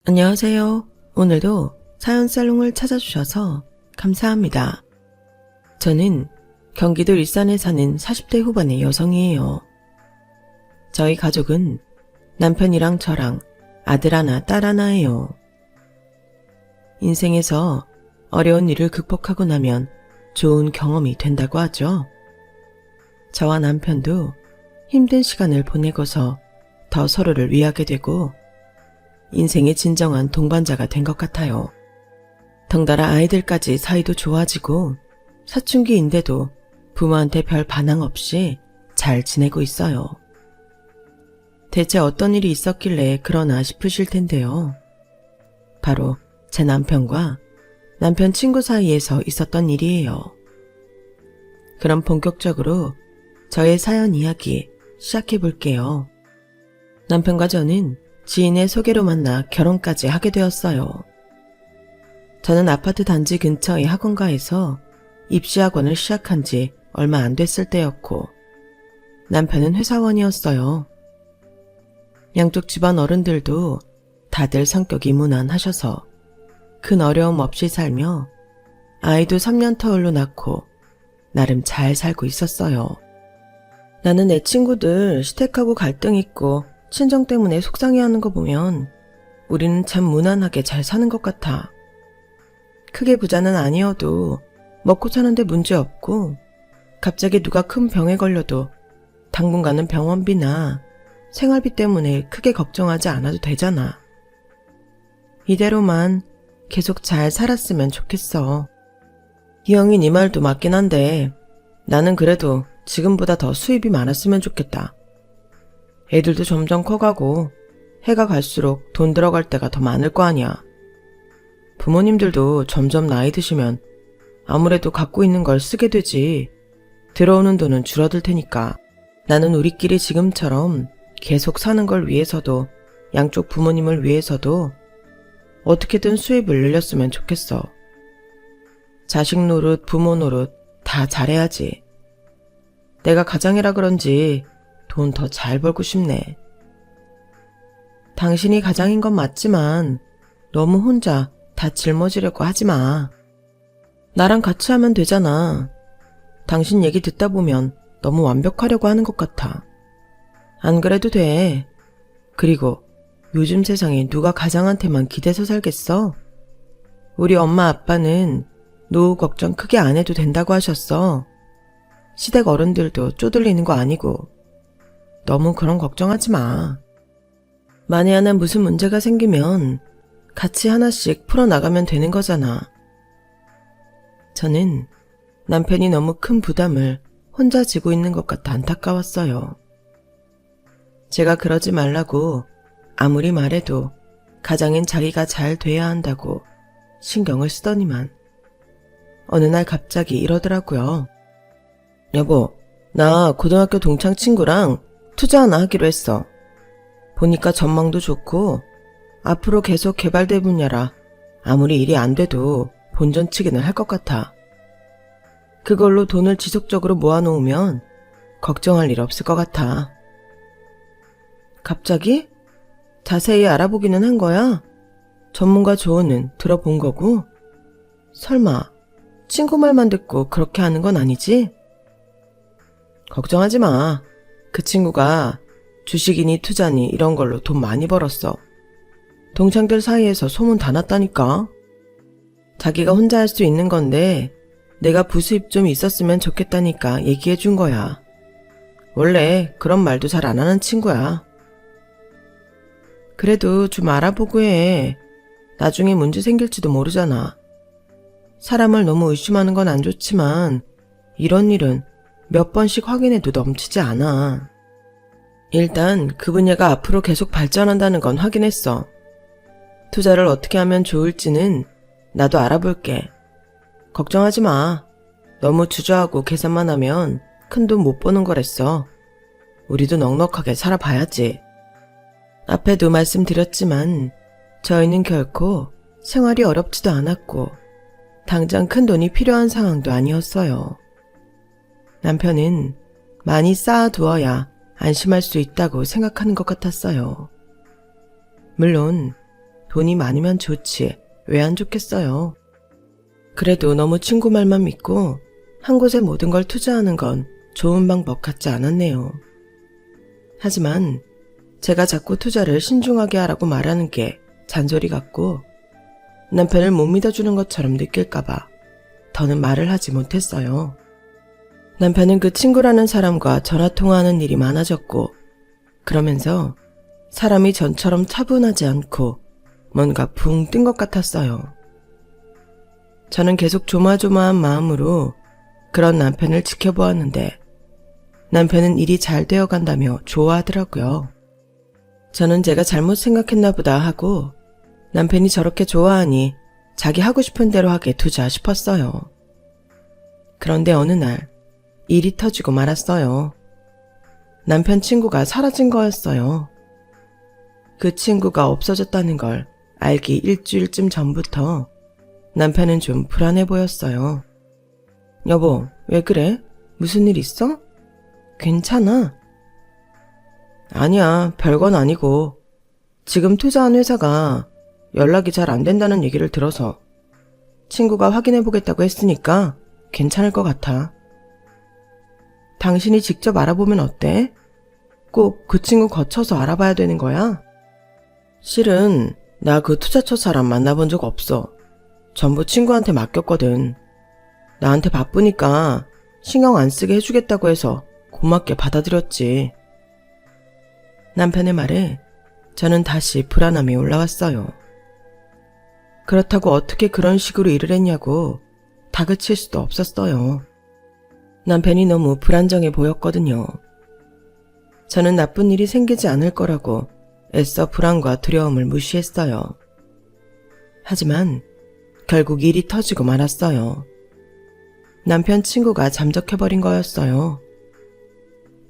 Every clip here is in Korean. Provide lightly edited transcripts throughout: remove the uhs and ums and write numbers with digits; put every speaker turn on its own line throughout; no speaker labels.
안녕하세요. 오늘도 사연 살롱을 찾아주셔서 감사합니다. 저는 경기도 일산에 사는 40대 후반의 여성이에요. 저희 가족은 남편이랑 저랑 아들 하나, 딸 하나예요. 인생에서 어려운 일을 극복하고 나면 좋은 경험이 된다고 하죠. 저와 남편도 힘든 시간을 보내고서 더 서로를 위하게 되고 인생의 진정한 동반자가 된 것 같아요. 덩달아 아이들까지 사이도 좋아지고 사춘기인데도 부모한테 별 반항 없이 잘 지내고 있어요. 대체 어떤 일이 있었길래 그러나 싶으실 텐데요. 바로 제 남편과 남편 친구 사이에서 있었던 일이에요. 그럼 본격적으로 저의 사연 이야기 시작해 볼게요. 남편과 저는 지인의 소개로 만나 결혼까지 하게 되었어요. 저는 아파트 단지 근처의 학원가에서 입시학원을 시작한 지 얼마 안 됐을 때였고 남편은 회사원이었어요. 양쪽 집안 어른들도 다들 성격이 무난하셔서 큰 어려움 없이 살며 아이도 3년 터울로 낳고 나름 잘 살고 있었어요. 나는 내 친구들 시댁하고 갈등 있고 친정 때문에 속상해하는 거 보면 우리는 참 무난하게 잘 사는 것 같아. 크게 부자는 아니어도 먹고 사는데 문제 없고 갑자기 누가 큰 병에 걸려도 당분간은 병원비나 생활비 때문에 크게 걱정하지 않아도 되잖아. 이대로만 계속 잘 살았으면 좋겠어. 희영이 네 말도 맞긴 한데 나는 그래도 지금보다 더 수입이 많았으면 좋겠다. 애들도 점점 커가고 해가 갈수록 돈 들어갈 때가 더 많을 거 아니야. 부모님들도 점점 나이 드시면 아무래도 갖고 있는 걸 쓰게 되지 들어오는 돈은 줄어들 테니까 나는 우리끼리 지금처럼 계속 사는 걸 위해서도 양쪽 부모님을 위해서도 어떻게든 수입을 늘렸으면 좋겠어. 자식 노릇, 부모 노릇 다 잘해야지. 내가 가장이라 그런지 돈 더 잘 벌고 싶네. 당신이 가장인 건 맞지만 너무 혼자 다 짊어지려고 하지 마. 나랑 같이 하면 되잖아. 당신 얘기 듣다 보면 너무 완벽하려고 하는 것 같아. 안 그래도 돼. 그리고 요즘 세상에 누가 가장한테만 기대서 살겠어? 우리 엄마 아빠는 노후 걱정 크게 안 해도 된다고 하셨어. 시댁 어른들도 쪼들리는 거 아니고 너무 그런 걱정하지 마. 만에 하나 무슨 문제가 생기면 같이 하나씩 풀어나가면 되는 거잖아. 저는 남편이 너무 큰 부담을 혼자 지고 있는 것 같아 안타까웠어요. 제가 그러지 말라고 아무리 말해도 가장인 자기가 잘 돼야 한다고 신경을 쓰더니만 어느 날 갑자기 이러더라고요. 여보, 나 고등학교 동창 친구랑 투자 하나 하기로 했어. 보니까 전망도 좋고 앞으로 계속 개발될 분야라 아무리 일이 안 돼도 본전치기는 할 것 같아. 그걸로 돈을 지속적으로 모아놓으면 걱정할 일 없을 것 같아. 갑자기? 자세히 알아보기는 한 거야? 전문가 조언은 들어본 거고? 설마 친구 말만 듣고 그렇게 하는 건 아니지? 걱정하지 마. 그 친구가 주식이니 투자니 이런 걸로 돈 많이 벌었어. 동창들 사이에서 소문 다 났다니까. 자기가 혼자 할 수 있는 건데 내가 부수입 좀 있었으면 좋겠다니까 얘기해 준 거야. 원래 그런 말도 잘 안 하는 친구야. 그래도 좀 알아보고 해. 나중에 문제 생길지도 모르잖아. 사람을 너무 의심하는 건 안 좋지만 이런 일은 몇 번씩 확인해도 넘치지 않아. 일단 그 분야가 앞으로 계속 발전한다는 건 확인했어. 투자를 어떻게 하면 좋을지는 나도 알아볼게. 걱정하지 마. 너무 주저하고 계산만 하면 큰돈 못 버는 거랬어. 우리도 넉넉하게 살아봐야지. 앞에도 말씀드렸지만 저희는 결코 생활이 어렵지도 않았고 당장 큰 돈이 필요한 상황도 아니었어요. 남편은 많이 쌓아두어야 안심할 수 있다고 생각하는 것 같았어요. 물론 돈이 많으면 좋지 왜 안 좋겠어요. 그래도 너무 친구 말만 믿고 한 곳에 모든 걸 투자하는 건 좋은 방법 같지 않았네요. 하지만 제가 자꾸 투자를 신중하게 하라고 말하는 게 잔소리 같고 남편을 못 믿어주는 것처럼 느낄까봐 더는 말을 하지 못했어요. 남편은 그 친구라는 사람과 전화통화하는 일이 많아졌고 그러면서 사람이 전처럼 차분하지 않고 뭔가 붕 뜬 것 같았어요. 저는 계속 조마조마한 마음으로 그런 남편을 지켜보았는데 남편은 일이 잘 되어간다며 좋아하더라고요. 저는 제가 잘못 생각했나 보다 하고 남편이 저렇게 좋아하니 자기 하고 싶은 대로 하게 두자 싶었어요. 그런데 어느 날 일이 터지고 말았어요. 남편 친구가 사라진 거였어요. 그 친구가 없어졌다는 걸 알기 일주일쯤 전부터 남편은 좀 불안해 보였어요. 여보, 왜 그래? 무슨 일 있어? 괜찮아? 아니야, 별건 아니고 지금 투자한 회사가 연락이 잘 안 된다는 얘기를 들어서 친구가 확인해 보겠다고 했으니까 괜찮을 것 같아. 당신이 직접 알아보면 어때? 꼭 그 친구 거쳐서 알아봐야 되는 거야? 실은 나 그 투자처 사람 만나본 적 없어. 전부 친구한테 맡겼거든. 나한테 바쁘니까 신경 안 쓰게 해주겠다고 해서 고맙게 받아들였지. 남편의 말에 저는 다시 불안함이 올라왔어요. 그렇다고 어떻게 그런 식으로 일을 했냐고 다그칠 수도 없었어요. 남편이 너무 불안정해 보였거든요. 저는 나쁜 일이 생기지 않을 거라고 애써 불안과 두려움을 무시했어요. 하지만 결국 일이 터지고 말았어요. 남편 친구가 잠적해버린 거였어요.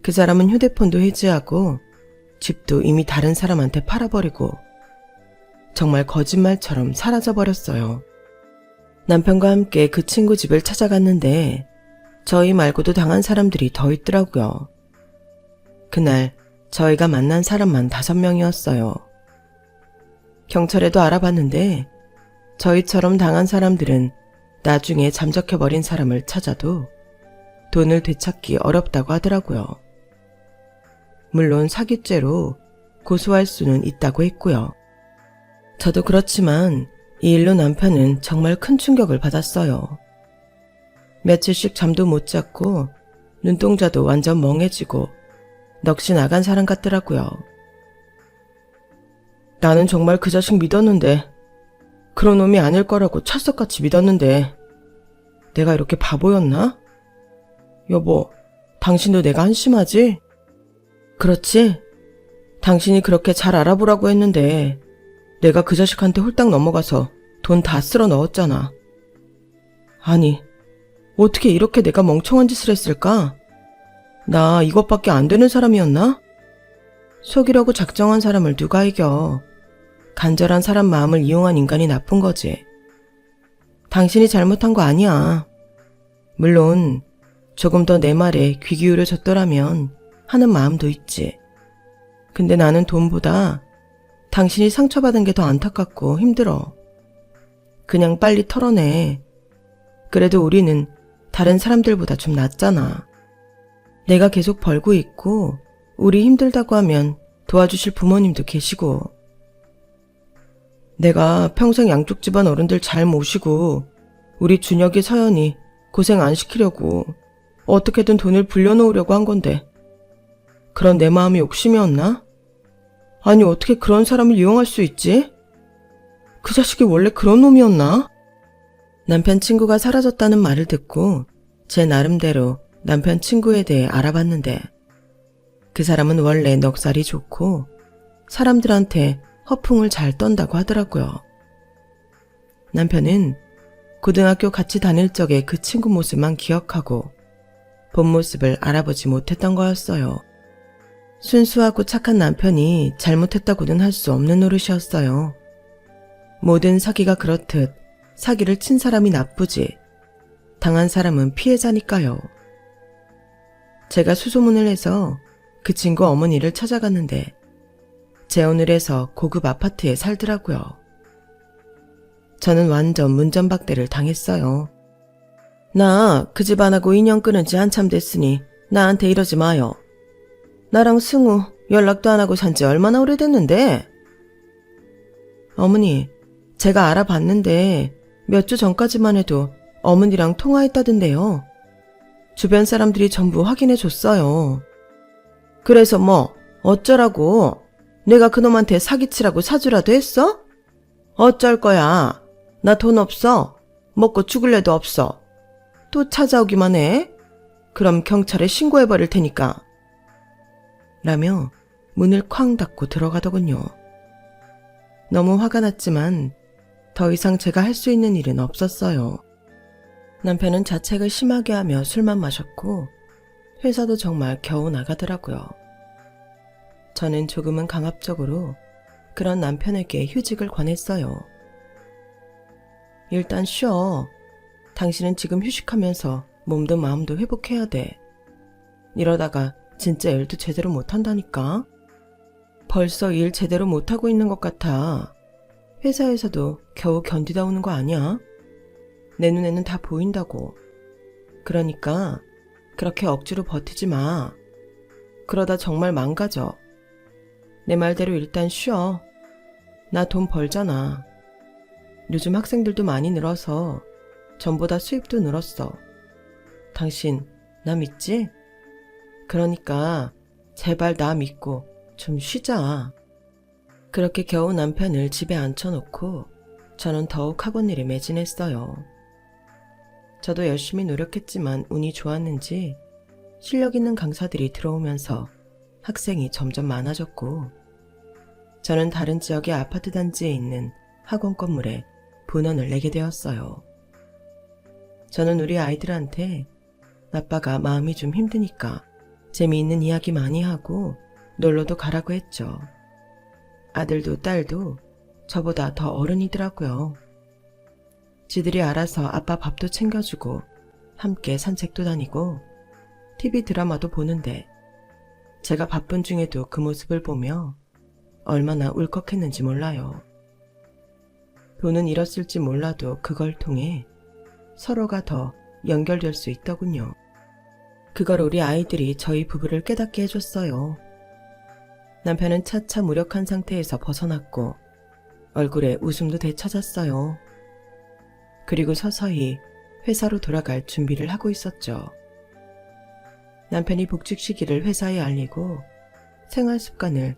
그 사람은 휴대폰도 해지하고 집도 이미 다른 사람한테 팔아버리고 정말 거짓말처럼 사라져버렸어요. 남편과 함께 그 친구 집을 찾아갔는데 저희 말고도 당한 사람들이 더 있더라고요. 그날 저희가 만난 사람만 5명이었어요. 경찰에도 알아봤는데 저희처럼 당한 사람들은 나중에 잠적해버린 사람을 찾아도 돈을 되찾기 어렵다고 하더라고요. 물론 사기죄로 고소할 수는 있다고 했고요. 저도 그렇지만 이 일로 남편은 정말 큰 충격을 받았어요. 며칠씩 잠도 못 잤고 눈동자도 완전 멍해지고 넋이 나간 사람 같더라고요. 나는 정말 그 자식 믿었는데 그런 놈이 아닐 거라고 철석같이 믿었는데 내가 이렇게 바보였나? 여보, 당신도 내가 한심하지? 그렇지? 당신이 그렇게 잘 알아보라고 했는데 내가 그 자식한테 홀딱 넘어가서 돈 다 쓸어 넣었잖아. 아니, 어떻게 이렇게 내가 멍청한 짓을 했을까? 나 이것밖에 안 되는 사람이었나? 속이려고 작정한 사람을 누가 이겨. 간절한 사람 마음을 이용한 인간이 나쁜 거지. 당신이 잘못한 거 아니야. 물론 조금 더 내 말에 귀 기울여줬더라면 하는 마음도 있지. 근데 나는 돈보다 당신이 상처받은 게 더 안타깝고 힘들어. 그냥 빨리 털어내. 그래도 우리는 다른 사람들보다 좀 낫잖아. 내가 계속 벌고 있고 우리 힘들다고 하면 도와주실 부모님도 계시고 내가 평생 양쪽 집안 어른들 잘 모시고 우리 준혁이 서연이 고생 안 시키려고 어떻게든 돈을 불려놓으려고 한 건데 그런 내 마음이 욕심이었나? 아니 어떻게 그런 사람을 이용할 수 있지? 그 자식이 원래 그런 놈이었나? 남편 친구가 사라졌다는 말을 듣고 제 나름대로 남편 친구에 대해 알아봤는데 그 사람은 원래 넉살이 좋고 사람들한테 허풍을 잘 떤다고 하더라고요. 남편은 고등학교 같이 다닐 적에 그 친구 모습만 기억하고 본 모습을 알아보지 못했던 거였어요. 순수하고 착한 남편이 잘못했다고는 할 수 없는 노릇이었어요. 모든 사기가 그렇듯 사기를 친 사람이 나쁘지 당한 사람은 피해자니까요. 제가 수소문을 해서 그 친구 어머니를 찾아갔는데 재혼을 해서 고급 아파트에 살더라고요. 저는 완전 문전박대를 당했어요. 나 그 집안하고 인연 끊은 지 한참 됐으니 나한테 이러지 마요. 나랑 승우 연락도 안 하고 산지 얼마나 오래됐는데? 어머니, 제가 알아봤는데 몇 주 전까지만 해도 어머니랑 통화했다던데요. 주변 사람들이 전부 확인해 줬어요. 그래서 뭐 어쩌라고? 내가 그놈한테 사기치라고 사주라도 했어? 어쩔 거야. 나 돈 없어. 먹고 죽을 애도 없어. 또 찾아오기만 해? 그럼 경찰에 신고해버릴 테니까. 라며 문을 쾅 닫고 들어가더군요. 너무 화가 났지만 더 이상 제가 할 수 있는 일은 없었어요. 남편은 자책을 심하게 하며 술만 마셨고 회사도 정말 겨우 나가더라고요. 저는 조금은 강압적으로 그런 남편에게 휴직을 권했어요. 일단 쉬어. 당신은 지금 휴식하면서 몸도 마음도 회복해야 돼. 이러다가 진짜 일도 제대로 못한다니까. 벌써 일 제대로 못하고 있는 것 같아. 회사에서도 겨우 견디다 오는 거 아니야? 내 눈에는 다 보인다고. 그러니까 그렇게 억지로 버티지 마. 그러다 정말 망가져. 내 말대로 일단 쉬어. 나 돈 벌잖아. 요즘 학생들도 많이 늘어서 전보다 수입도 늘었어. 당신 나 믿지? 그러니까 제발 나 믿고 좀 쉬자. 그렇게 겨우 남편을 집에 앉혀놓고 저는 더욱 학원 일에 매진했어요. 저도 열심히 노력했지만 운이 좋았는지 실력 있는 강사들이 들어오면서 학생이 점점 많아졌고, 저는 다른 지역의 아파트 단지에 있는 학원 건물에 분원을 내게 되었어요. 저는 우리 아이들한테 아빠가 마음이 좀 힘드니까 재미있는 이야기 많이 하고 놀러도 가라고 했죠. 아들도 딸도 저보다 더 어른이더라고요. 지들이 알아서 아빠 밥도 챙겨주고 함께 산책도 다니고 TV 드라마도 보는데 제가 바쁜 중에도 그 모습을 보며 얼마나 울컥했는지 몰라요. 돈은 잃었을지 몰라도 그걸 통해 서로가 더 연결될 수 있더군요. 그걸 우리 아이들이 저희 부부를 깨닫게 해줬어요. 남편은 차차 무력한 상태에서 벗어났고 얼굴에 웃음도 되찾았어요. 그리고 서서히 회사로 돌아갈 준비를 하고 있었죠. 남편이 복직 시기를 회사에 알리고 생활 습관을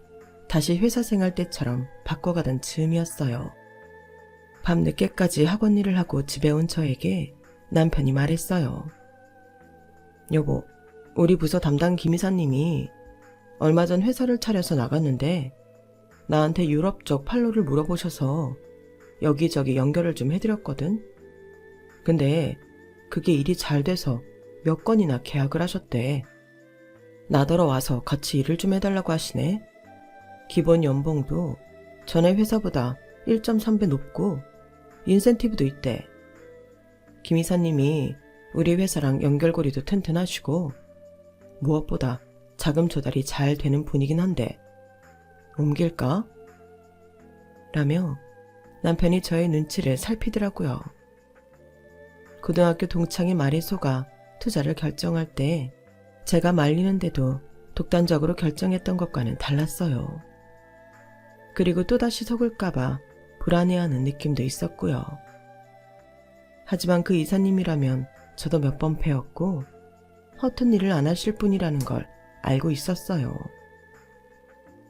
다시 회사 생활 때처럼 바꿔가던 즈음이었어요. 밤 늦게까지 학원 일을 하고 집에 온 저에게 남편이 말했어요. 여보, 우리 부서 담당 김이사님이 얼마 전 회사를 차려서 나갔는데 나한테 유럽 쪽 판로를 물어보셔서 여기저기 연결을 좀 해드렸거든. 근데 그게 일이 잘 돼서 몇 건이나 계약을 하셨대. 나더러 와서 같이 일을 좀 해달라고 하시네. 기본 연봉도 전에 회사보다 1.3배 높고 인센티브도 있대. 김 이사님이 우리 회사랑 연결고리도 튼튼하시고 무엇보다 자금 조달이 잘 되는 분이긴 한데 옮길까? 라며 남편이 저의 눈치를 살피더라고요. 고등학교 동창의 말이 속아 투자를 결정할 때 제가 말리는데도 독단적으로 결정했던 것과는 달랐어요. 그리고 또다시 속을까봐 불안해하는 느낌도 있었고요. 하지만 그 이사님이라면 저도 몇 번 배웠고 허튼 일을 안 하실 분이라는 걸 알고 있었어요.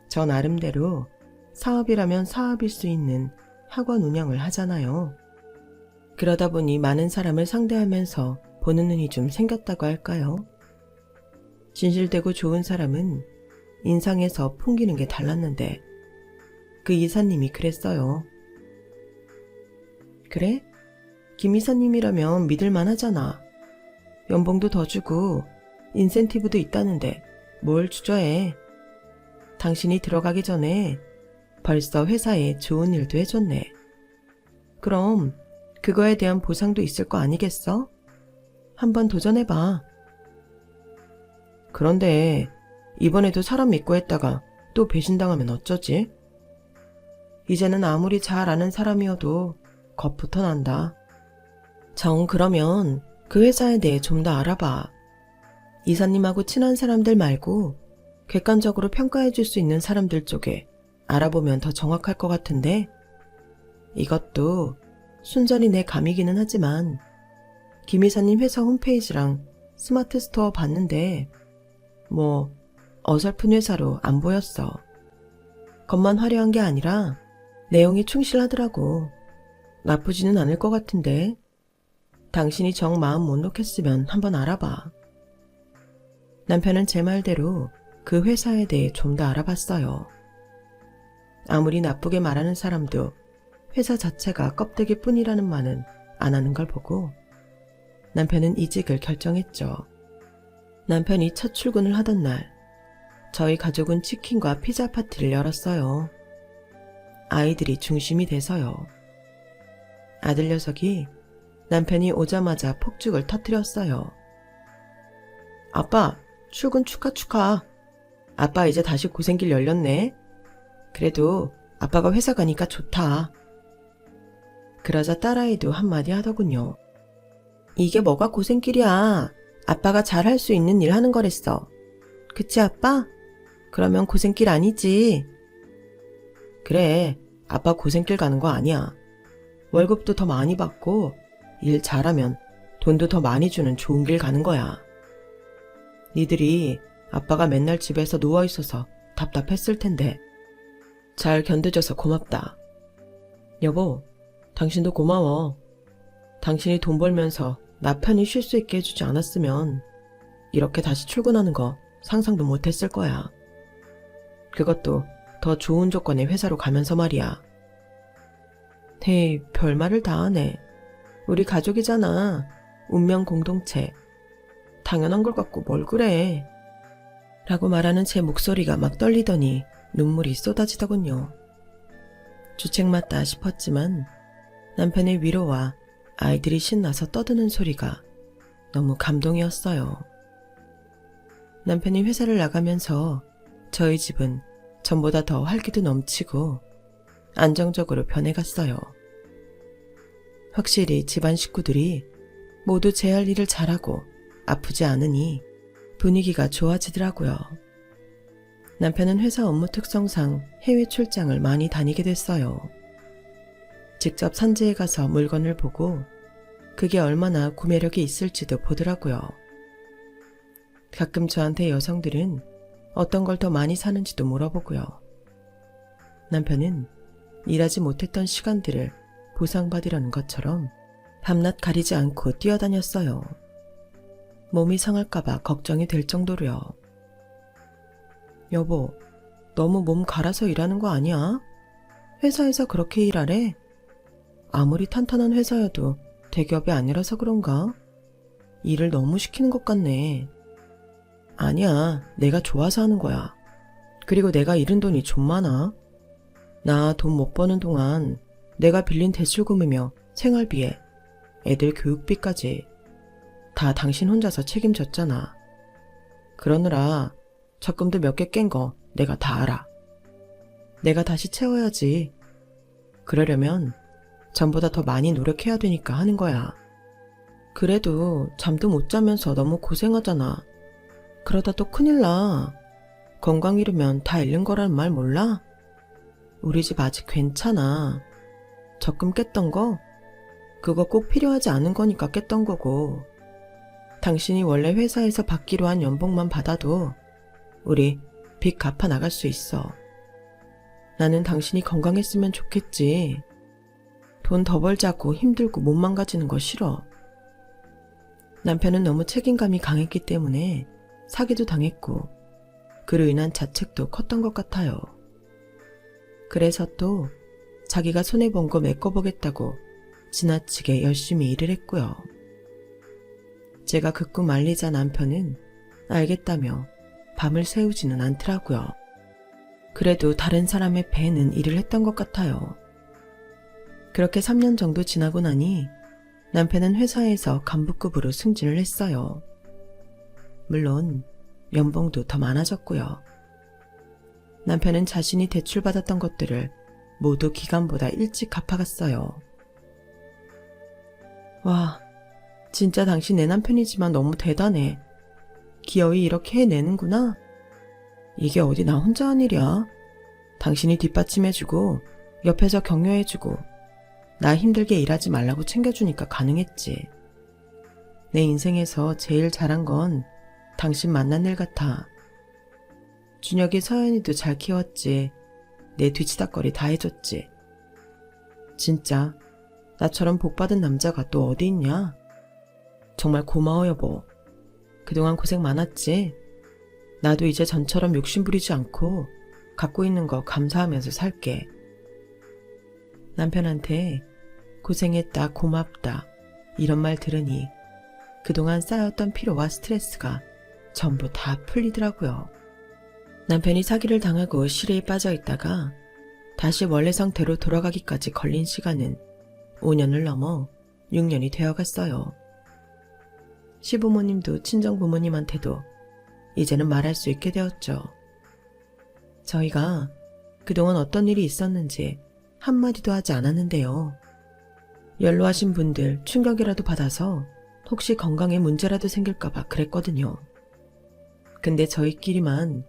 저 나름대로 사업이라면 사업일 수 있는 학원 운영을 하잖아요. 그러다 보니 많은 사람을 상대하면서 보는 눈이 좀 생겼다고 할까요? 진실되고 좋은 사람은 인상에서 풍기는 게 달랐는데 그 이사님이 그랬어요. 그래? 김 이사님이라면 믿을만 하잖아. 연봉도 더 주고 인센티브도 있다는데 뭘 주저해. 당신이 들어가기 전에 벌써 회사에 좋은 일도 해줬네. 그럼 그거에 대한 보상도 있을 거 아니겠어? 한번 도전해봐. 그런데 이번에도 사람 믿고 했다가 또 배신당하면 어쩌지? 이제는 아무리 잘 아는 사람이어도 겁부터 난다. 정, 그러면 그 회사에 대해 좀 더 알아봐. 이사님하고 친한 사람들 말고 객관적으로 평가해 줄 수 있는 사람들 쪽에 알아보면 더 정확할 것 같은데, 이것도 순전히 내 감이기는 하지만 김 이사님 회사 홈페이지랑 스마트 스토어 봤는데 뭐 어설픈 회사로 안 보였어. 겉만 화려한 게 아니라 내용이 충실하더라고. 나쁘지는 않을 것 같은데 당신이 정 마음 못 놓겠으면 한번 알아봐. 남편은 제 말대로 그 회사에 대해 좀 더 알아봤어요. 아무리 나쁘게 말하는 사람도 회사 자체가 껍데기뿐이라는 말은 안 하는 걸 보고 남편은 이직을 결정했죠. 남편이 첫 출근을 하던 날, 저희 가족은 치킨과 피자 파티를 열었어요. 아이들이 중심이 돼서요. 아들 녀석이 남편이 오자마자 폭죽을 터뜨렸어요. 아빠, 출근 축하. 아빠 이제 다시 고생길 열렸네. 그래도 아빠가 회사 가니까 좋다. 그러자 딸아이도 한마디 하더군요. 이게 뭐가 고생길이야. 아빠가 잘할 수 있는 일 하는 거랬어. 그치 아빠? 그러면 고생길 아니지. 그래, 아빠 고생길 가는 거 아니야. 월급도 더 많이 받고 일 잘하면 돈도 더 많이 주는 좋은 길 가는 거야. 니들이 아빠가 맨날 집에서 누워있어서 답답했을 텐데 잘 견뎌줘서 고맙다. 여보, 당신도 고마워. 당신이 돈 벌면서 나 편히 쉴 수 있게 해주지 않았으면 이렇게 다시 출근하는 거 상상도 못했을 거야. 그것도 더 좋은 조건의 회사로 가면서 말이야. 헤이, 별말을 다 하네. 우리 가족이잖아. 운명 공동체. 당연한 걸 갖고 뭘 그래. 라고 말하는 제 목소리가 막 떨리더니 눈물이 쏟아지더군요. 주책 맞다 싶었지만 남편의 위로와 아이들이 신나서 떠드는 소리가 너무 감동이었어요. 남편이 회사를 나가면서 저희 집은 전보다 더 활기도 넘치고 안정적으로 변해갔어요. 확실히 집안 식구들이 모두 제 할 일을 잘하고 아프지 않으니 분위기가 좋아지더라고요. 남편은 회사 업무 특성상 해외 출장을 많이 다니게 됐어요. 직접 산지에 가서 물건을 보고 그게 얼마나 구매력이 있을지도 보더라고요. 가끔 저한테 여성들은 어떤 걸 더 많이 사는지도 물어보고요. 남편은 일하지 못했던 시간들을 보상받으려는 것처럼 밤낮 가리지 않고 뛰어다녔어요. 몸이 상할까봐 걱정이 될 정도로요. 여보, 너무 몸 갈아서 일하는 거 아니야? 회사에서 그렇게 일하래? 아무리 탄탄한 회사여도 대기업이 아니라서 그런가? 일을 너무 시키는 것 같네. 아니야, 내가 좋아서 하는 거야. 그리고 내가 잃은 돈이 좀 많아. 나 돈 못 버는 동안 내가 빌린 대출금이며 생활비에 애들 교육비까지 다 당신 혼자서 책임졌잖아. 그러느라 적금도 몇 개 깬 거 내가 다 알아. 내가 다시 채워야지. 그러려면 전보다 더 많이 노력해야 되니까 하는 거야. 그래도 잠도 못 자면서 너무 고생하잖아. 그러다 또 큰일 나. 건강 잃으면 다 잃는 거라는 말 몰라? 우리 집 아직 괜찮아. 적금 깼던 거? 그거 꼭 필요하지 않은 거니까 깼던 거고. 당신이 원래 회사에서 받기로 한 연봉만 받아도 우리 빚 갚아 나갈 수 있어. 나는 당신이 건강했으면 좋겠지. 돈 더 벌자고 힘들고 못 망가지는 거 싫어. 남편은 너무 책임감이 강했기 때문에 사기도 당했고 그로 인한 자책도 컸던 것 같아요. 그래서 또 자기가 손해본 거 메꿔보겠다고 지나치게 열심히 일을 했고요. 제가 극구 말리자 남편은 알겠다며 밤을 새우지는 않더라고요. 그래도 다른 사람의 배는 일을 했던 것 같아요. 그렇게 3년 정도 지나고 나니 남편은 회사에서 간부급으로 승진을 했어요. 물론 연봉도 더 많아졌고요. 남편은 자신이 대출받았던 것들을 모두 기간보다 일찍 갚아갔어요. 와, 진짜 당신 내 남편이지만 너무 대단해. 기어이 이렇게 해내는구나. 이게 어디 나 혼자 한 일이야. 당신이 뒷받침해주고 옆에서 격려해주고 나 힘들게 일하지 말라고 챙겨주니까 가능했지. 내 인생에서 제일 잘한 건 당신 만난 일 같아. 준혁이 서연이도 잘 키웠지. 내 뒤치다거리 다 해줬지. 진짜 나처럼 복받은 남자가 또 어디 있냐? 정말 고마워 여보. 그동안 고생 많았지. 나도 이제 전처럼 욕심 부리지 않고 갖고 있는 거 감사하면서 살게. 남편한테 고생했다, 고맙다 이런 말 들으니 그동안 쌓였던 피로와 스트레스가 전부 다 풀리더라고요. 남편이 사기를 당하고 실에 빠져 있다가 다시 원래 상태로 돌아가기까지 걸린 시간은 5년을 넘어 6년이 되어갔어요. 시부모님도 친정부모님한테도 이제는 말할 수 있게 되었죠. 저희가 그동안 어떤 일이 있었는지 한마디도 하지 않았는데요. 연로하신 분들 충격이라도 받아서 혹시 건강에 문제라도 생길까봐 그랬거든요. 근데 저희끼리만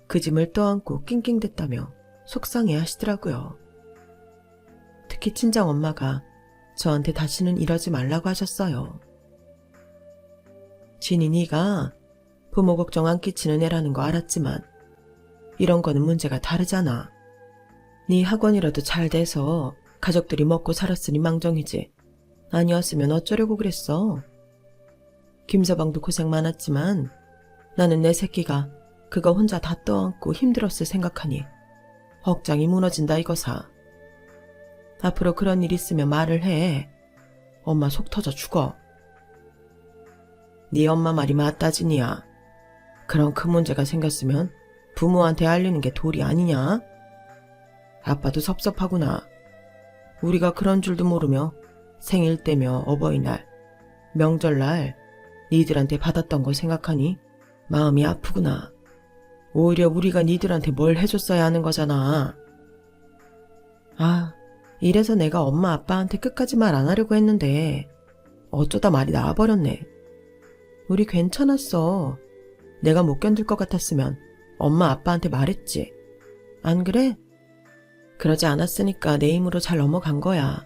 그 짐을 떠안고 낑낑댔다며 속상해 하시더라고요. 특히 친정엄마가 저한테 다시는 이러지 말라고 하셨어요. 진인이가 부모 걱정 안 끼치는 애라는 거 알았지만 이런 거는 문제가 다르잖아. 네 학원이라도 잘 돼서 가족들이 먹고 살았으니 망정이지. 아니었으면 어쩌려고 그랬어. 김서방도 고생 많았지만 나는 내 새끼가 그거 혼자 다 떠안고 힘들었을 생각하니 억장이 무너진다 이거사. 앞으로 그런 일 있으면 말을 해. 엄마 속 터져 죽어. 네 엄마 말이 맞다지니야. 그런 큰 문제가 생겼으면 부모한테 알리는 게 도리 아니냐? 아빠도 섭섭하구나. 우리가 그런 줄도 모르며 생일 때며 어버이날, 명절날 니들한테 받았던 거 생각하니 마음이 아프구나. 오히려 우리가 니들한테 뭘 해줬어야 하는 거잖아. 아, 이래서 내가 엄마 아빠한테 끝까지 말 안 하려고 했는데 어쩌다 말이 나와버렸네. 우리 괜찮았어. 내가 못 견딜 것 같았으면 엄마 아빠한테 말했지. 안 그래? 그러지 않았으니까 내 힘으로 잘 넘어간 거야.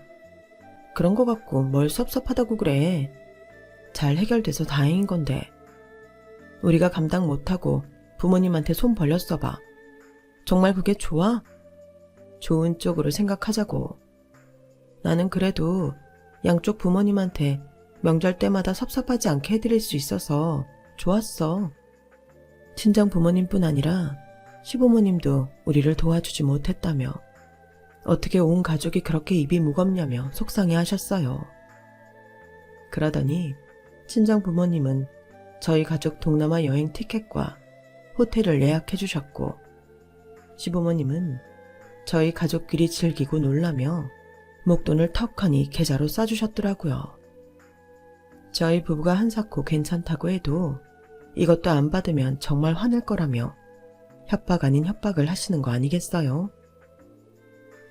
그런 거 갖고 뭘 섭섭하다고 그래. 잘 해결돼서 다행인 건데. 우리가 감당 못하고 부모님한테 손 벌렸어 봐. 정말 그게 좋아? 좋은 쪽으로 생각하자고. 나는 그래도 양쪽 부모님한테 명절 때마다 섭섭하지 않게 해드릴 수 있어서 좋았어. 친정 부모님뿐 아니라 시부모님도 우리를 도와주지 못했다며 어떻게 온 가족이 그렇게 입이 무겁냐며 속상해 하셨어요. 그러더니 친정 부모님은 저희 가족 동남아 여행 티켓과 호텔을 예약해 주셨고 시부모님은 저희 가족끼리 즐기고 놀라며 목돈을 턱하니 계좌로 싸주셨더라고요. 저희 부부가 한사코 괜찮다고 해도 이것도 안 받으면 정말 화낼 거라며 협박 아닌 협박을 하시는 거 아니겠어요?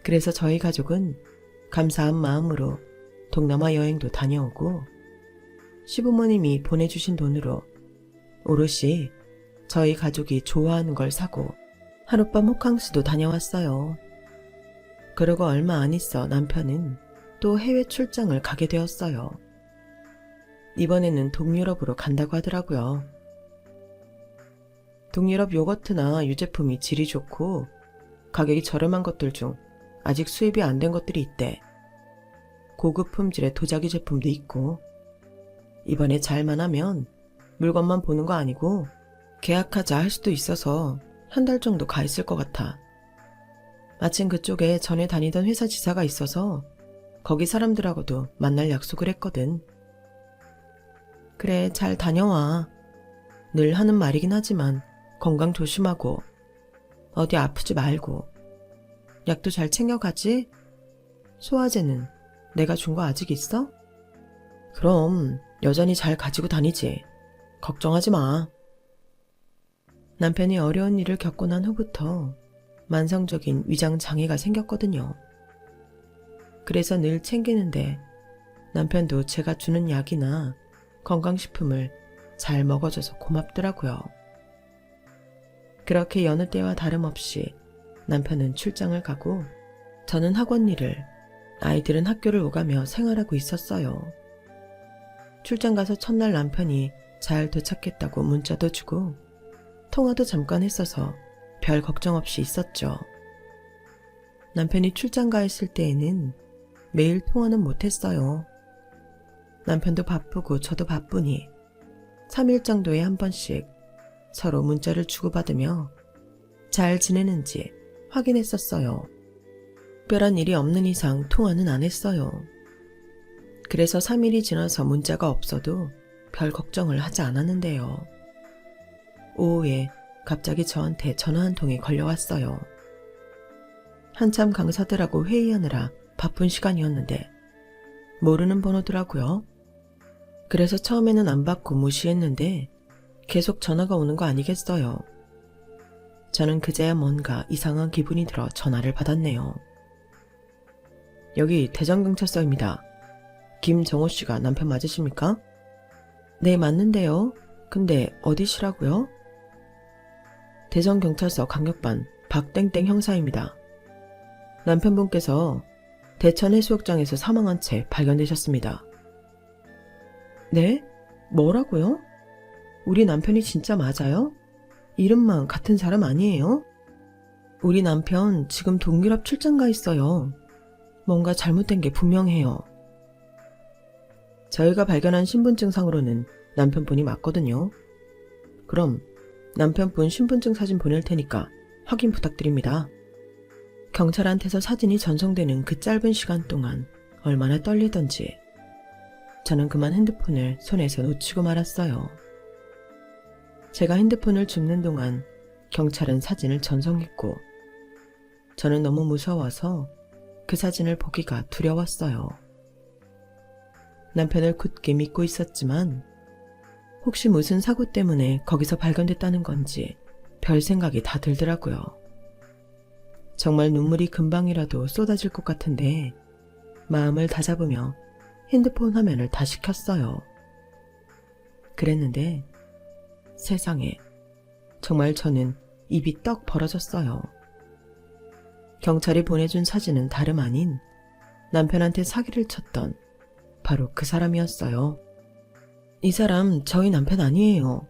그래서 저희 가족은 감사한 마음으로 동남아 여행도 다녀오고 시부모님이 보내주신 돈으로 오롯이 저희 가족이 좋아하는 걸 사고 하룻밤 호캉스도 다녀왔어요. 그러고 얼마 안 있어 남편은 또 해외 출장을 가게 되었어요. 이번에는 동유럽으로 간다고 하더라고요. 동유럽 요거트나 유제품이 질이 좋고 가격이 저렴한 것들 중 아직 수입이 안 된 것들이 있대. 고급 품질의 도자기 제품도 있고 이번에 잘만 하면 물건만 보는 거 아니고 계약하자 할 수도 있어서 한 달 정도 가 있을 것 같아. 마침 그쪽에 전에 다니던 회사 지사가 있어서 거기 사람들하고도 만날 약속을 했거든. 그래, 잘 다녀와. 늘 하는 말이긴 하지만 건강 조심하고 어디 아프지 말고 약도 잘 챙겨가지? 소화제는 내가 준 거 아직 있어? 그럼 여전히 잘 가지고 다니지. 걱정하지 마. 남편이 어려운 일을 겪고 난 후부터 만성적인 위장 장애가 생겼거든요. 그래서 늘 챙기는데 남편도 제가 주는 약이나 건강식품을 잘 먹어줘서 고맙더라고요. 그렇게 여느 때와 다름없이 남편은 출장을 가고 저는 학원 일을, 아이들은 학교를 오가며 생활하고 있었어요. 출장 가서 첫날 남편이 잘 도착했다고 문자도 주고 통화도 잠깐 했어서 별 걱정 없이 있었죠. 남편이 출장 가 있을 때에는 매일 통화는 못했어요. 남편도 바쁘고 저도 바쁘니 3일 정도에 한 번씩 서로 문자를 주고받으며 잘 지내는지 확인했었어요. 특별한 일이 없는 이상 통화는 안 했어요. 그래서 3일이 지나서 문자가 없어도 별 걱정을 하지 않았는데요. 오후에 갑자기 저한테 전화 한 통이 걸려왔어요. 한참 강사들하고 회의하느라 바쁜 시간이었는데 모르는 번호더라고요. 그래서 처음에는 안 받고 무시했는데 계속 전화가 오는 거 아니겠어요. 저는 그제야 뭔가 이상한 기분이 들어 전화를 받았네요. 여기 대전경찰서입니다. 김정호 씨가 남편 맞으십니까? 네, 맞는데요. 근데 어디시라고요? 대전경찰서 강력반 박땡땡 형사입니다. 남편분께서 대천해수욕장에서 사망한 채 발견되셨습니다. 네? 뭐라고요? 우리 남편이 진짜 맞아요? 이름만 같은 사람 아니에요? 우리 남편 지금 동유럽 출장 가 있어요. 뭔가 잘못된 게 분명해요. 저희가 발견한 신분증상으로는 남편분이 맞거든요. 그럼 남편분 신분증 사진 보낼 테니까 확인 부탁드립니다. 경찰한테서 사진이 전송되는 그 짧은 시간 동안 얼마나 떨리던지 저는 그만 핸드폰을 손에서 놓치고 말았어요. 제가 핸드폰을 줍는 동안 경찰은 사진을 전송했고 저는 너무 무서워서 그 사진을 보기가 두려웠어요. 남편을 굳게 믿고 있었지만 혹시 무슨 사고 때문에 거기서 발견됐다는 건지 별 생각이 다 들더라고요. 정말 눈물이 금방이라도 쏟아질 것 같은데 마음을 다잡으며 핸드폰 화면을 다시 켰어요. 그랬는데 세상에 정말 저는 입이 떡 벌어졌어요. 경찰이 보내준 사진은 다름 아닌 남편한테 사기를 쳤던 바로 그 사람이었어요. 이 사람 저희 남편 아니에요.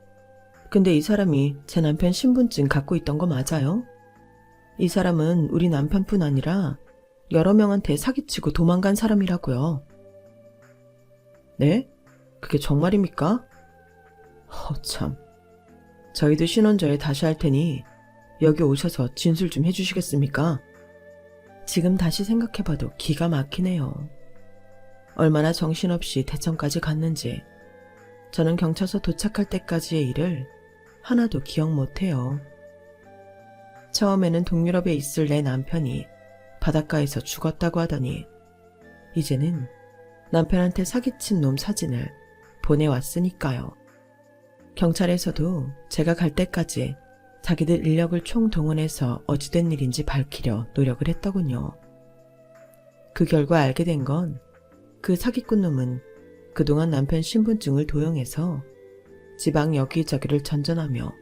근데 이 사람이 제 남편 신분증 갖고 있던 거 맞아요? 이 사람은 우리 남편뿐 아니라 여러 명한테 사기치고 도망간 사람이라고요. 네? 그게 정말입니까? 참. 저희도 신원조회 다시 할 테니 여기 오셔서 진술 좀 해주시겠습니까? 지금 다시 생각해봐도 기가 막히네요. 얼마나 정신없이 대천까지 갔는지 저는 경찰서 도착할 때까지의 일을 하나도 기억 못해요. 처음에는 동유럽에 있을 내 남편이 바닷가에서 죽었다고 하더니 이제는 남편한테 사기친 놈 사진을 보내왔으니까요. 경찰에서도 제가 갈 때까지 자기들 인력을 총동원해서 어찌된 일인지 밝히려 노력을 했더군요. 그 결과 알게 된 건 그 사기꾼 놈은 그동안 남편 신분증을 도용해서 지방 여기저기를 전전하며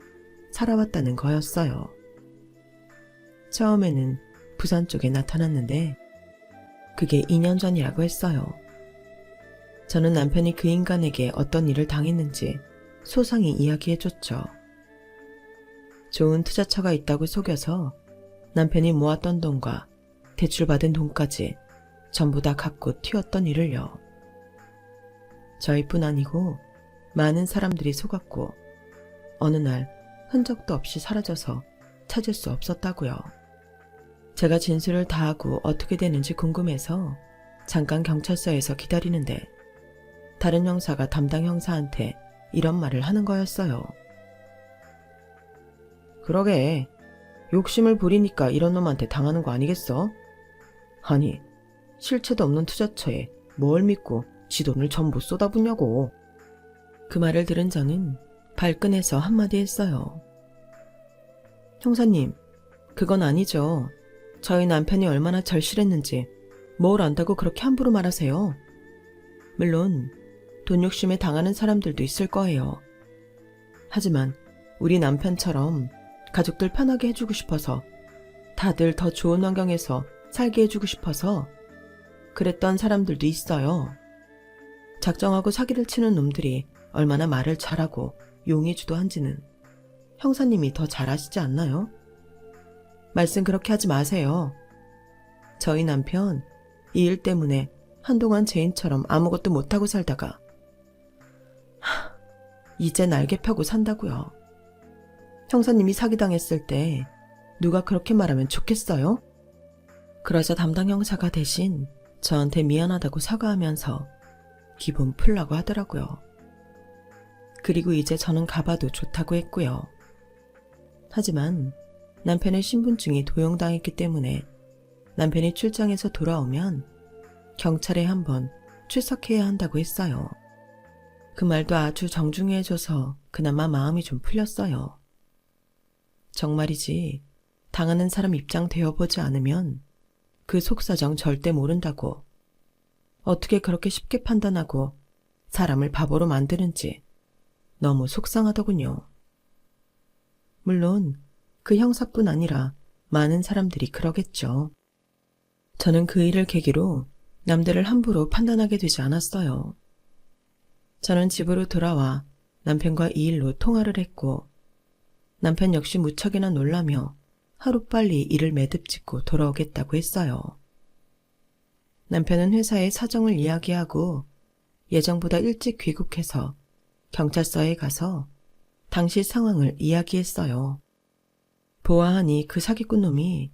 살아왔다는 거였어요. 처음에는 부산 쪽에 나타났는데 그게 2년 전이라고 했어요. 저는 남편이 그 인간에게 어떤 일을 당했는지 소상히 이야기해줬죠. 좋은 투자처가 있다고 속여서 남편이 모았던 돈과 대출받은 돈까지 전부 다 갖고 튀었던 일을요. 저희뿐 아니고 많은 사람들이 속았고 어느 날 흔적도 없이 사라져서 찾을 수 없었다고요. 제가 진술을 다하고 어떻게 되는지 궁금해서 잠깐 경찰서에서 기다리는데 다른 형사가 담당 형사한테 이런 말을 하는 거였어요. 그러게 욕심을 부리니까 이런 놈한테 당하는 거 아니겠어? 아니 실체도 없는 투자처에 뭘 믿고 지 돈을 전부 쏟아붓냐고. 그 말을 들은 저는 발끈해서 한마디 했어요. 형사님, 그건 아니죠. 저희 남편이 얼마나 절실했는지 뭘 안다고 그렇게 함부로 말하세요. 물론 돈 욕심에 당하는 사람들도 있을 거예요. 하지만 우리 남편처럼 가족들 편하게 해주고 싶어서, 다들 더 좋은 환경에서 살게 해주고 싶어서 그랬던 사람들도 있어요. 작정하고 사기를 치는 놈들이 얼마나 말을 잘하고 용의주도 한지는 형사님이 더 잘 아시지 않나요? 말씀 그렇게 하지 마세요. 저희 남편 이 일 때문에 한동안 죄인처럼 아무것도 못하고 살다가 이제 날개 펴고 산다고요. 형사님이 사기당했을 때 누가 그렇게 말하면 좋겠어요? 그러자 담당 형사가 대신 저한테 미안하다고 사과하면서 기분 풀라고 하더라고요. 그리고 이제 저는 가봐도 좋다고 했고요. 하지만 남편의 신분증이 도용당했기 때문에 남편이 출장에서 돌아오면 경찰에 한번 출석해야 한다고 했어요. 그 말도 아주 정중히 해줘서 그나마 마음이 좀 풀렸어요. 정말이지 당하는 사람 입장 되어보지 않으면 그 속사정 절대 모른다고, 어떻게 그렇게 쉽게 판단하고 사람을 바보로 만드는지 너무 속상하더군요. 물론 그 형사뿐 아니라 많은 사람들이 그러겠죠. 저는 그 일을 계기로 남들을 함부로 판단하게 되지 않았어요. 저는 집으로 돌아와 남편과 이 일로 통화를 했고, 남편 역시 무척이나 놀라며 하루빨리 일을 매듭짓고 돌아오겠다고 했어요. 남편은 회사의 사정을 이야기하고 예정보다 일찍 귀국해서 경찰서에 가서 당시 상황을 이야기했어요. 보아하니 그 사기꾼 놈이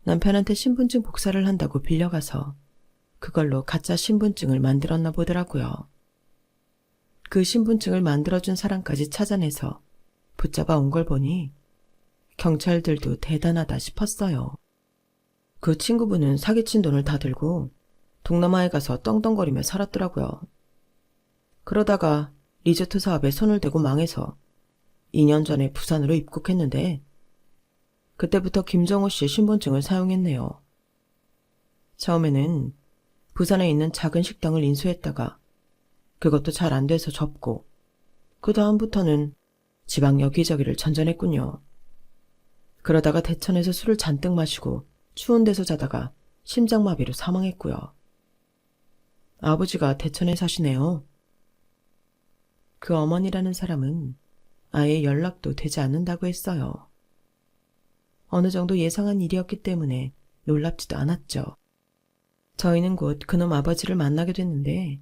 남편한테 신분증 복사를 한다고 빌려가서 그걸로 가짜 신분증을 만들었나 보더라고요. 그 신분증을 만들어준 사람까지 찾아내서 붙잡아 온 걸 보니 경찰들도 대단하다 싶었어요. 그 친구분은 사기친 돈을 다 들고 동남아에 가서 떵떵거리며 살았더라고요. 그러다가 리조트 사업에 손을 대고 망해서 2년 전에 부산으로 입국했는데 그때부터 김정호 씨의 신분증을 사용했네요. 처음에는 부산에 있는 작은 식당을 인수했다가 그것도 잘 안 돼서 접고, 그 다음부터는 지방 여기저기를 전전했군요. 그러다가 대천에서 술을 잔뜩 마시고 추운 데서 자다가 심장마비로 사망했고요. 아버지가 대천에 사시네요. 그 어머니라는 사람은 아예 연락도 되지 않는다고 했어요. 어느 정도 예상한 일이었기 때문에 놀랍지도 않았죠. 저희는 곧 그놈 아버지를 만나게 됐는데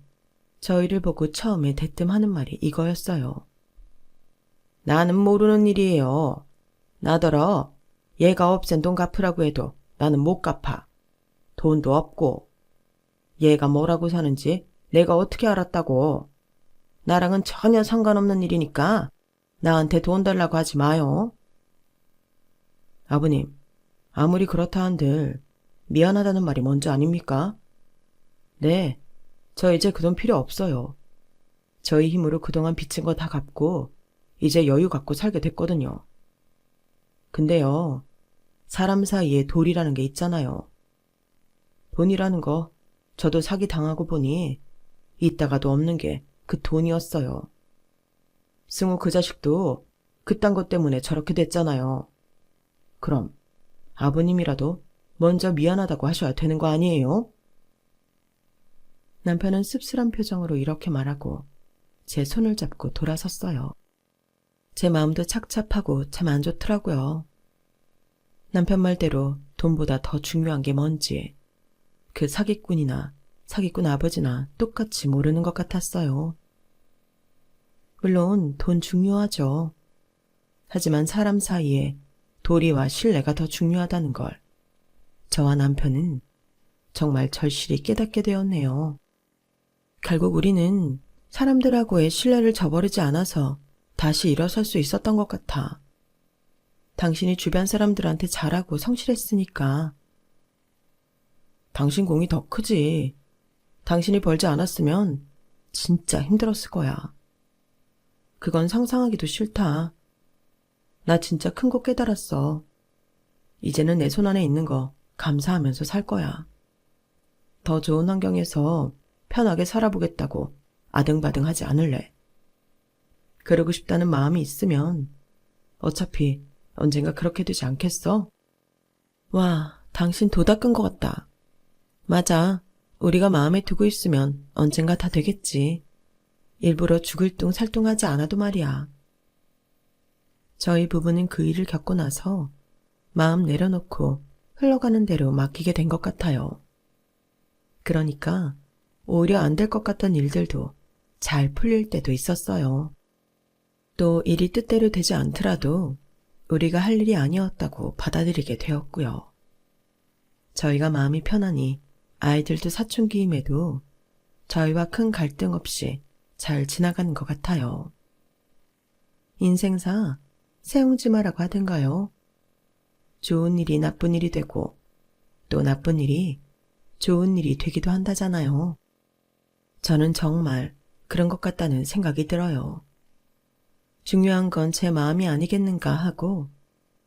저희를 보고 처음에 대뜸 하는 말이 이거였어요. 나는 모르는 일이에요. 나더러 얘가 없앤 돈 갚으라고 해도 나는 못 갚아. 돈도 없고. 얘가 뭐라고 사는지 내가 어떻게 알았다고. 나랑은 전혀 상관없는 일이니까 나한테 돈 달라고 하지 마요. 아버님, 아무리 그렇다 한들 미안하다는 말이 먼저 아닙니까? 네, 저 이제 그 돈 필요 없어요. 저희 힘으로 그동안 빚진 거 다 갚고 이제 여유 갖고 살게 됐거든요. 근데요, 사람 사이에 돌이라는 게 있잖아요. 돈이라는 거 저도 사기 당하고 보니 있다가도 없는 게 그 돈이었어요. 승우 그 자식도 그딴 것 때문에 저렇게 됐잖아요. 그럼 아버님이라도 먼저 미안하다고 하셔야 되는 거 아니에요? 남편은 씁쓸한 표정으로 이렇게 말하고 제 손을 잡고 돌아섰어요. 제 마음도 착잡하고 참 안 좋더라고요. 남편 말대로 돈보다 더 중요한 게 뭔지 그 사기꾼이나 사기꾼 아버지나 똑같이 모르는 것 같았어요. 물론 돈 중요하죠. 하지만 사람 사이에 도리와 신뢰가 더 중요하다는 걸 저와 남편은 정말 절실히 깨닫게 되었네요. 결국 우리는 사람들하고의 신뢰를 저버리지 않아서 다시 일어설 수 있었던 것 같아. 당신이 주변 사람들한테 잘하고 성실했으니까. 당신 공이 더 크지. 당신이 벌지 않았으면 진짜 힘들었을 거야. 그건 상상하기도 싫다. 나 진짜 큰 거 깨달았어. 이제는 내 손 안에 있는 거 감사하면서 살 거야. 더 좋은 환경에서 편하게 살아보겠다고 아등바등 하지 않을래. 그러고 싶다는 마음이 있으면 어차피 언젠가 그렇게 되지 않겠어? 와, 당신 도 닦은 것 같다. 맞아. 우리가 마음에 두고 있으면 언젠가 다 되겠지. 일부러 죽을 둥 살둥하지 않아도 말이야. 저희 부부는 그 일을 겪고 나서 마음 내려놓고 흘러가는 대로 맡기게 된 것 같아요. 그러니까 오히려 안 될 것 같던 일들도 잘 풀릴 때도 있었어요. 또 일이 뜻대로 되지 않더라도 우리가 할 일이 아니었다고 받아들이게 되었고요. 저희가 마음이 편하니 아이들도 사춘기임에도 저희와 큰 갈등 없이 잘 지나가는 것 같아요. 인생사 세옹지마라고 하던가요. 좋은 일이 나쁜 일이 되고 또 나쁜 일이 좋은 일이 되기도 한다잖아요. 저는 정말 그런 것 같다는 생각이 들어요. 중요한 건 제 마음이 아니겠는가 하고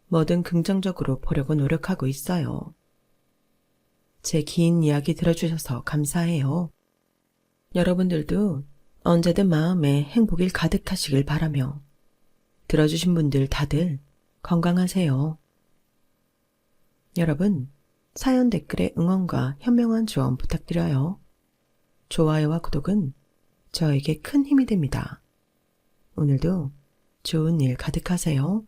뭐든 긍정적으로 보려고 노력하고 있어요. 제 긴 이야기 들어주셔서 감사해요. 여러분들도 언제든 마음에 행복이 가득하시길 바라며 들어주신 분들 다들 건강하세요. 여러분, 사연 댓글에 응원과 현명한 조언 부탁드려요. 좋아요와 구독은 저에게 큰 힘이 됩니다. 오늘도 좋은 일 가득하세요.